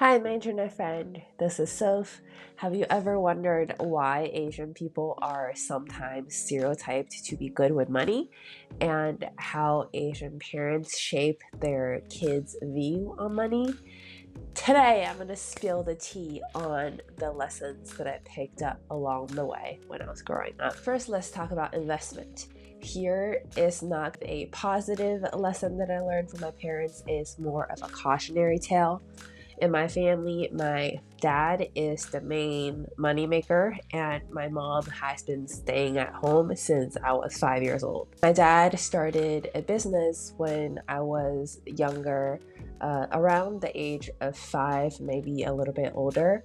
Hi, my internet friend. This is Soph. Have you ever wondered why Asian people are sometimes stereotyped to be good with money and how Asian parents shape their kids' view on money? Today, I'm going to spill the tea on the lessons that I picked up along the way when I was growing up. First, let's talk about investment. Here is not a positive lesson that I learned from my parents, it's more of a cautionary tale. In my family, my dad is the main moneymaker, and my mom has been staying at home since I was 5 years old. My dad started a business when I was younger, around the age of 5, maybe a little bit older.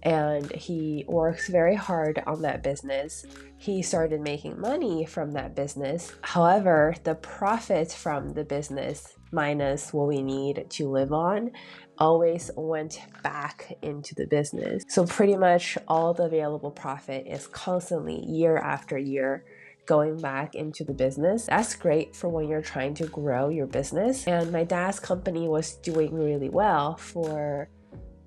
And he works very hard on that business. He started making money from that business. However, the profit from the business minus what we need to live on always went back into the business. So pretty much all the available profit is constantly year after year going back into the business. That's great for when you're trying to grow your business. And my dad's company was doing really well for,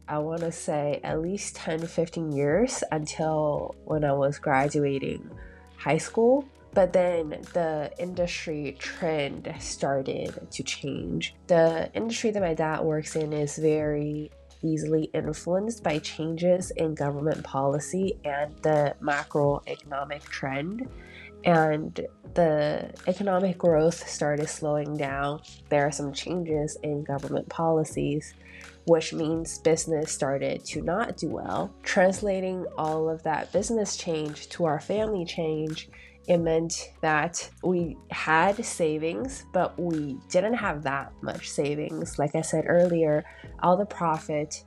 I want to say, at least 10 to 15 years until when I was graduating high school. But then the industry trend started to change. The industry that my dad works in is very easily influenced by changes in government policy and the macroeconomic trend. And the economic growth started slowing down. There are some changes in government policies, which means business started to not do well. Translating all of that business change to our family change, it meant that we had savings, but we didn't have that much savings. Like I said earlier, all the profit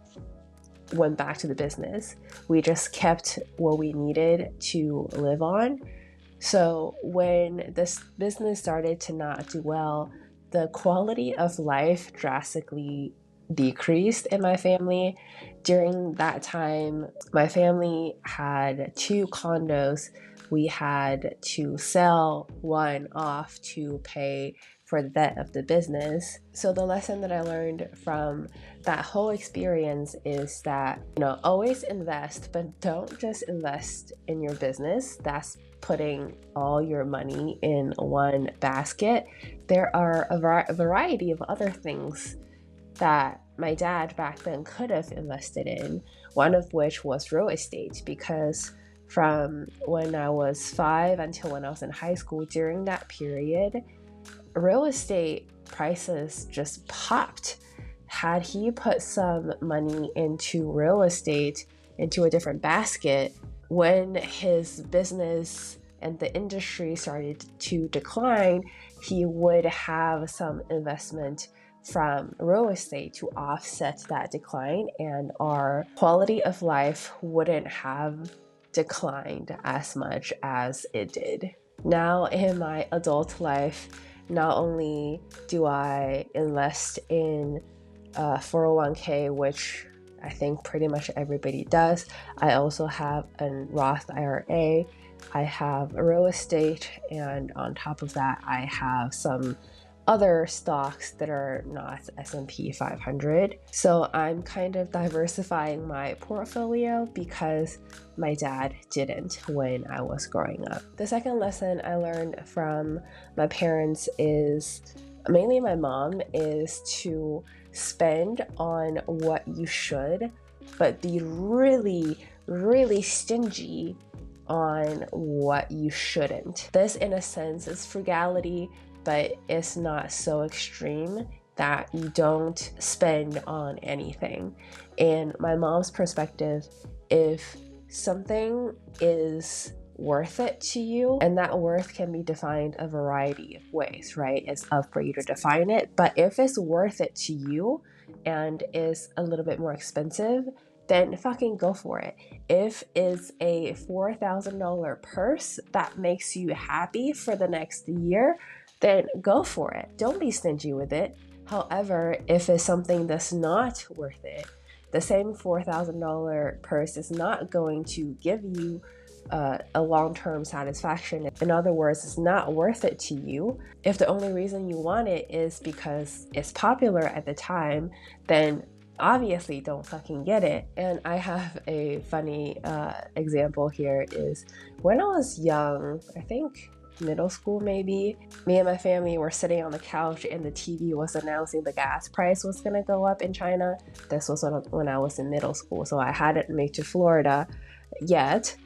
went back to the business. We just kept what we needed to live on. So when this business started to not do well, the quality of life drastically decreased in my family. During that time, my family had 2 condos. We had to sell one off to pay for the debt of the business. So the lesson that I learned from that whole experience is that, always invest, but don't just invest in your business. That's putting all your money in one basket. There are a variety of other things that my dad back then could have invested in, one of which was real estate, because from when I was 5 until when I was in high school, during that period, real estate prices just popped. Had he put some money into real estate, into a different basket, when his business and the industry started to decline, he would have some investment from real estate to offset that decline, and our quality of life wouldn't have declined as much as it did. Now in my adult life, not only do I invest in 401k, which I think pretty much everybody does, I also have a Roth IRA, I have a real estate, and on top of that, I have some other stocks that are not S&P 500. So I'm kind of diversifying my portfolio because my dad didn't when I was growing up. The second lesson I learned from my parents is, mainly my mom, is to spend on what you should, but be really, really stingy on what you shouldn't. This, in a sense, is frugality, but it's not so extreme that you don't spend on anything. In my mom's perspective, if something is worth it to you, and that worth can be defined a variety of ways, right? It's up for you to define it. But if it's worth it to you and is a little bit more expensive, then fucking go for it. If it's a $4,000 purse that makes you happy for the next year, then go for it. Don't be stingy with it. However, if it's something that's not worth it, the same $4,000 purse is not going to give you a long-term satisfaction. In other words, it's not worth it to you. If the only reason you want it is because it's popular at the time, then obviously don't fucking get it. And I have a funny example here is when I was young, I think middle school maybe, me and my family were sitting on the couch and the TV was announcing the gas price was gonna go up in China. This was when I was in middle school, so I hadn't moved to Florida yet.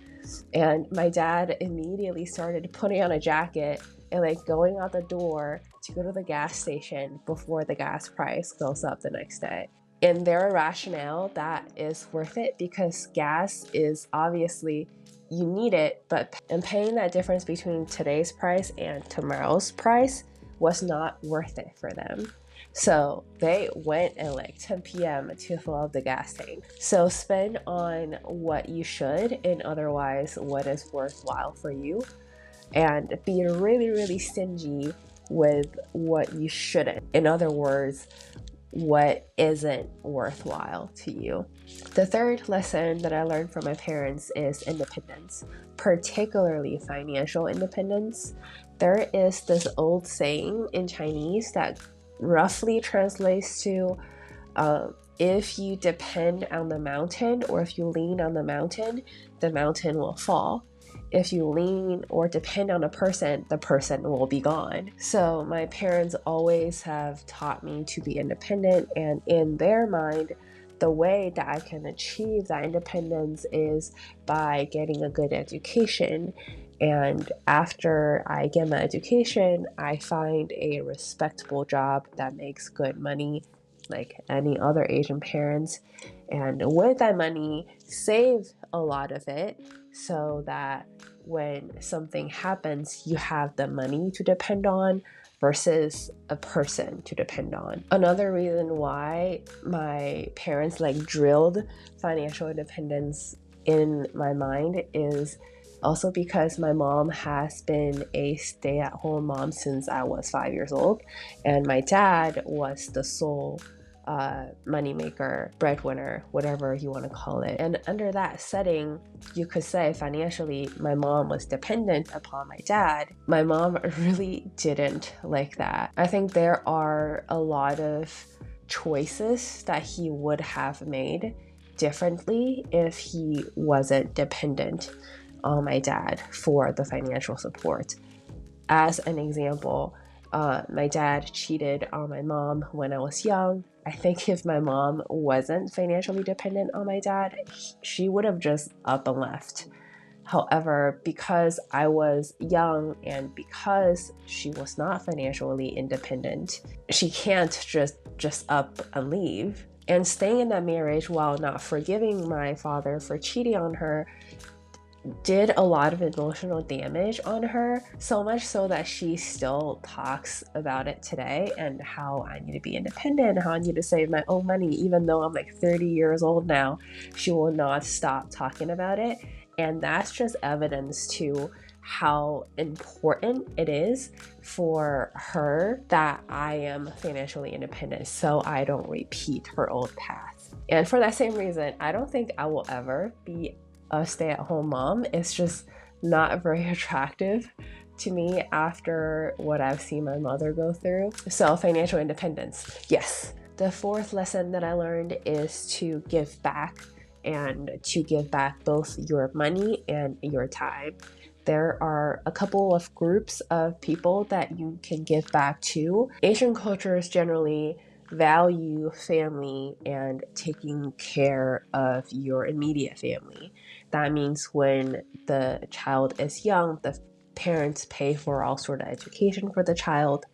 And my dad immediately started putting on a jacket and like going out the door to go to the gas station before the gas price goes up the next day. In their rationale, that is worth it because gas is obviously, you need it, but and paying that difference between today's price and tomorrow's price was not worth it for them. So they went at like 10 p.m. to fill up the gas tank. So spend on what you should and otherwise what is worthwhile for you, and be really, really stingy with what you shouldn't. In other words, what isn't worthwhile to you. The third lesson that I learned from my parents is independence, particularly financial independence. There is this old saying in Chinese that roughly translates to if you depend on the mountain or if you lean on the mountain will fall. If you lean or depend on a person, the person will be gone. So my parents always have taught me to be independent, and in their mind, the way that I can achieve that independence is by getting a good education. And after I get my education, I find a respectable job that makes good money like any other Asian parents. And with that money, save a lot of it so that when something happens, you have the money to depend on versus a person to depend on. Another reason why my parents like drilled financial independence in my mind is also because my mom has been a stay-at-home mom since I was 5 years old, and my dad was the sole moneymaker, breadwinner, whatever you want to call it. And under that setting, you could say financially, my mom was dependent upon my dad. My mom really didn't like that. I think there are a lot of choices that he would have made differently if he wasn't dependent on my dad for the financial support. As an example, my dad cheated on my mom when I was young. I think if my mom wasn't financially dependent on my dad, she would have just up and left. However, because I was young and because she was not financially independent, she can't just up and leave. And staying in that marriage while not forgiving my father for cheating on her did a lot of emotional damage on her, so much so that she still talks about it today and how I need to be independent, how I need to save my own money. Even though I'm like 30 years old now, she will not stop talking about it. And that's just evidence to how important it is for her that I am financially independent so I don't repeat her old path. And for that same reason, I don't think I will ever be a stay-at-home mom. It's just not very attractive to me after what I've seen my mother go through. So financial independence, yes. The fourth lesson that I learned is to give back, and to give back both your money and your time. There are a couple of groups of people that you can give back to. Asian cultures generally value family and taking care of your immediate family. That means when the child is young, the parents pay for all sort of education for the child.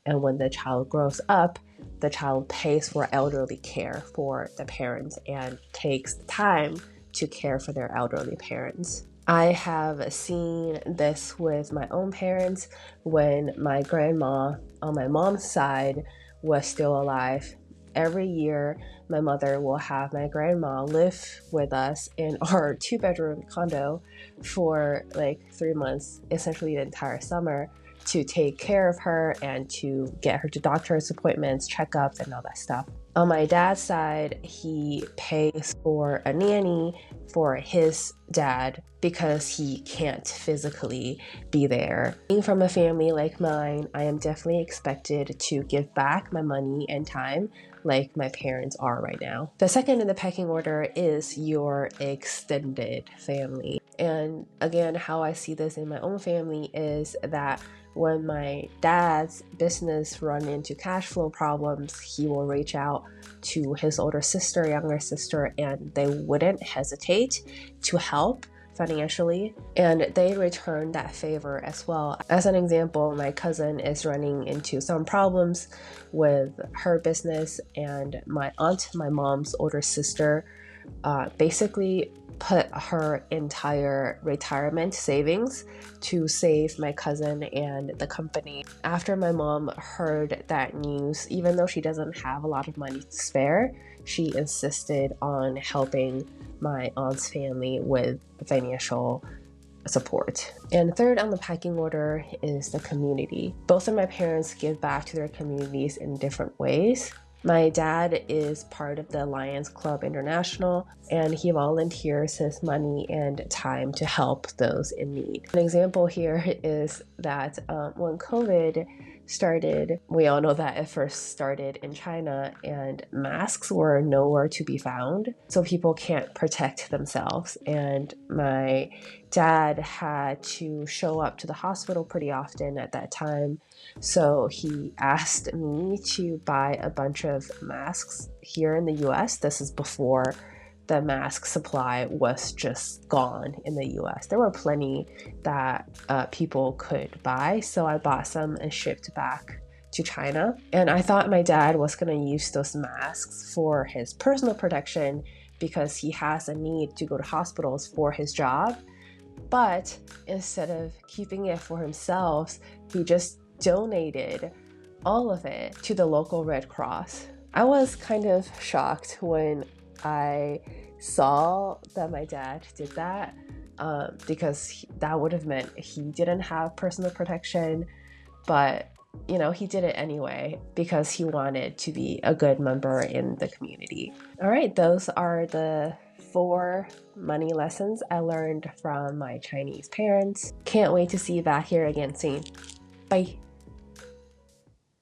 And when the child grows up, the child pays for elderly care for the parents and takes the time to care for their elderly parents. I have seen this with my own parents when my grandma on my mom's side was still alive. Every year, my mother will have my grandma live with us in our 2-bedroom condo for like 3 months, essentially the entire summer, to take care of her and to get her to doctor's appointments, checkups, and all that stuff. On my dad's side, he pays for a nanny for his dad because he can't physically be there. Being from a family like mine, I am definitely expected to give back my money and time. like my parents are right now. The second in the pecking order is your extended family. And again, how I see this in my own family is that when my dad's business run into cash flow problems, he will reach out to his older sister, younger sister, and they wouldn't hesitate to help financially, and they return that favor as well. As an example, my cousin is running into some problems with her business, and my aunt, my mom's older sister, basically put her entire retirement savings to save my cousin and the company. After my mom heard that news, even though she doesn't have a lot of money to spare, she insisted on helping my aunt's family with financial support. And third on the pecking order is the community. Both of my parents give back to their communities in different ways. My dad is part of the Lions Club International, and he volunteers his money and time to help those in need. An example here is that when COVID started, we all know that it first started in China and masks were nowhere to be found, so people can't protect themselves. And my dad had to show up to the hospital pretty often at that time, so he asked me to buy a bunch of masks here in the US. This is before the mask supply was just gone in the US. There were plenty that people could buy, so I bought some and shipped back to China. And I thought my dad was going to use those masks for his personal protection because he has a need to go to hospitals for his job. But instead of keeping it for himself, he just donated all of it to the local Red Cross. I was kind of shocked when I saw that my dad did that, because that would have meant he didn't have personal protection, but he did it anyway because he wanted to be a good member in the community. All right, those are the 4 money lessons I learned from my Chinese parents. Can't wait to see you back here again soon. Bye.